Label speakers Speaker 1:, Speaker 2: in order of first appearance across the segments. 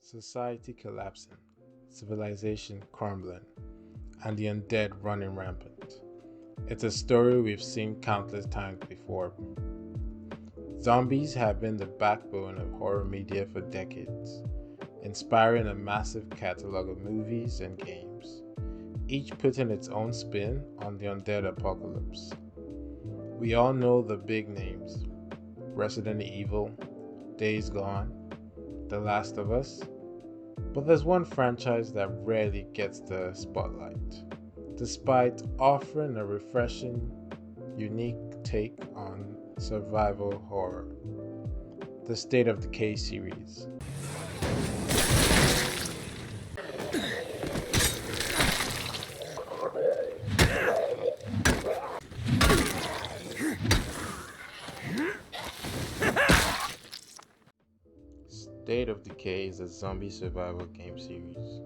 Speaker 1: society collapsing, civilization crumbling, and the undead running rampant. It's a story we've seen countless times before. Zombies have been the backbone of horror media for decades, inspiring a massive catalog of movies and games, each putting its own spin on the undead apocalypse. We all know the big names: Resident Evil, Days Gone, The Last of Us, but there's one franchise that rarely gets the spotlight, despite offering a refreshing, unique take on survival horror: the State of Decay series. State of Decay is a zombie survival game series,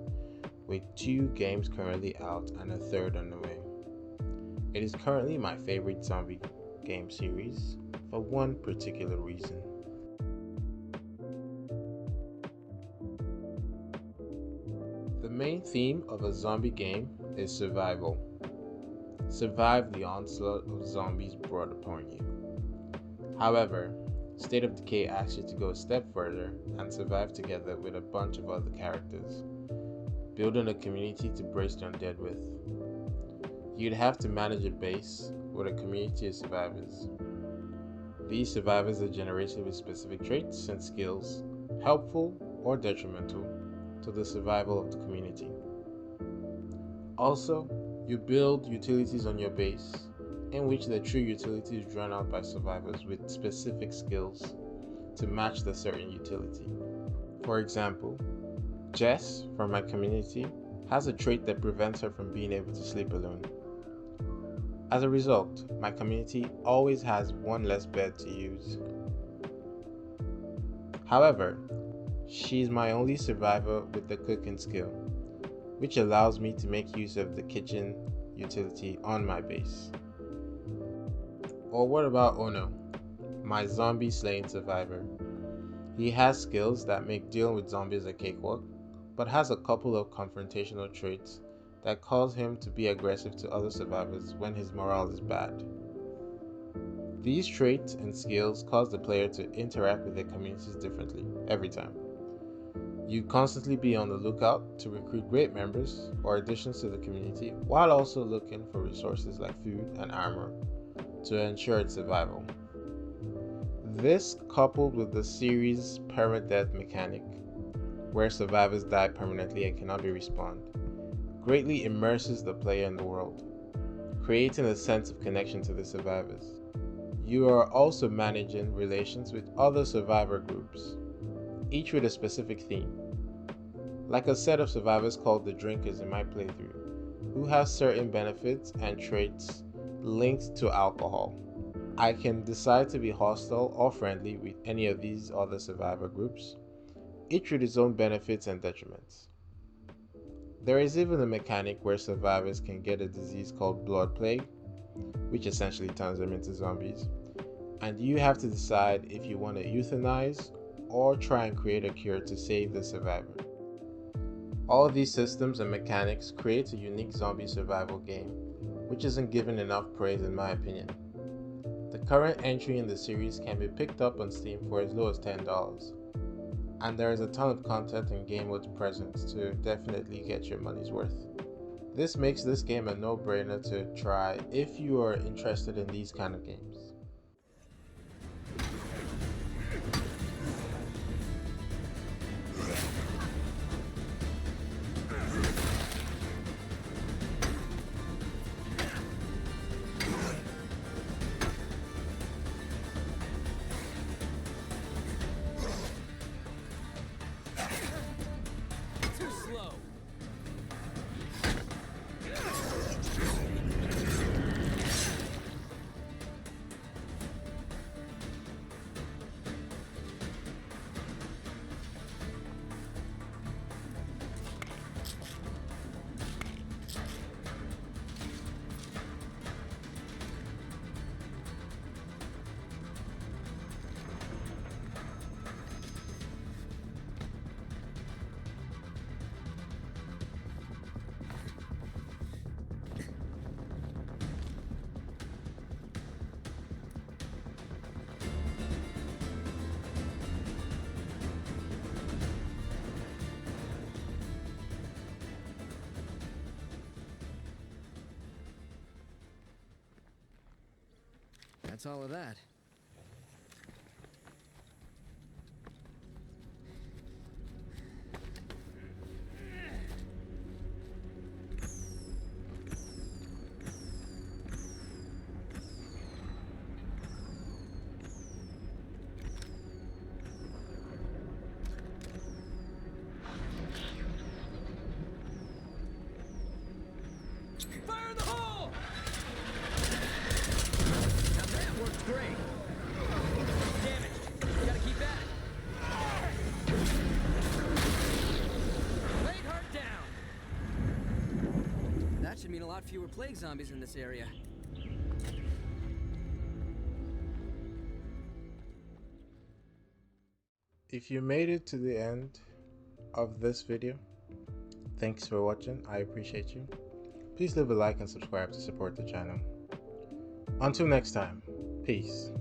Speaker 1: with 2 games currently out and a third on the way. It is currently my favorite zombie game series for one particular reason. The main theme of a zombie game is survival. Survive the onslaught of zombies brought upon you. However, State of Decay asks you to go a step further and survive together with a bunch of other characters, building a community to brace the undead with. You'd have to manage a base with a community of survivors. These survivors are generated with specific traits and skills, helpful or detrimental to the survival of the community. Also, you build utilities on your base, in which the true utility is drawn out by survivors with specific skills to match the certain utility. For example, Jess from my community has a trait that prevents her from being able to sleep alone. As a result, my community always has one less bed to use. However, she's my only survivor with the cooking skill, which allows me to make use of the kitchen utility on my base. Or what about Ono, my zombie slaying survivor? He has skills that make dealing with zombies a cakewalk, but has a couple of confrontational traits that cause him to be aggressive to other survivors when his morale is bad. These traits and skills cause the player to interact with their communities differently every time. You constantly be on the lookout to recruit great members or additions to the community, while also looking for resources like food and armor to ensure its survival. This, coupled with the series' permadeath mechanic, where survivors die permanently and cannot be respawned, greatly immerses the player in the world, creating a sense of connection to the survivors. You are also managing relations with other survivor groups, each with a specific theme, like a set of survivors called the Drinkers in my playthrough, who have certain benefits and traits linked to alcohol. I can decide to be hostile or friendly with any of these other survivor groups, each with its own benefits and detriments. There is even a mechanic where survivors can get a disease called blood plague, which essentially turns them into zombies, and you have to decide if you want to euthanize or try and create a cure to save the survivor. All these systems and mechanics create a unique zombie survival game, which isn't given enough praise in my opinion. The current entry in the series can be picked up on Steam for as low as $10, and there is a ton of content and game modes present to definitely get your money's worth. This makes this game a no-brainer to try if you are interested in these kind of games.
Speaker 2: that's all of that. Fire in the hole! Now that worked great. Damaged. Gotta keep at it. Blade heart down. That should mean a lot fewer plague zombies in this area.
Speaker 1: If you made it to the end of this video, thanks for watching. I appreciate you. Please leave a like and subscribe to support the channel. Until next time, peace.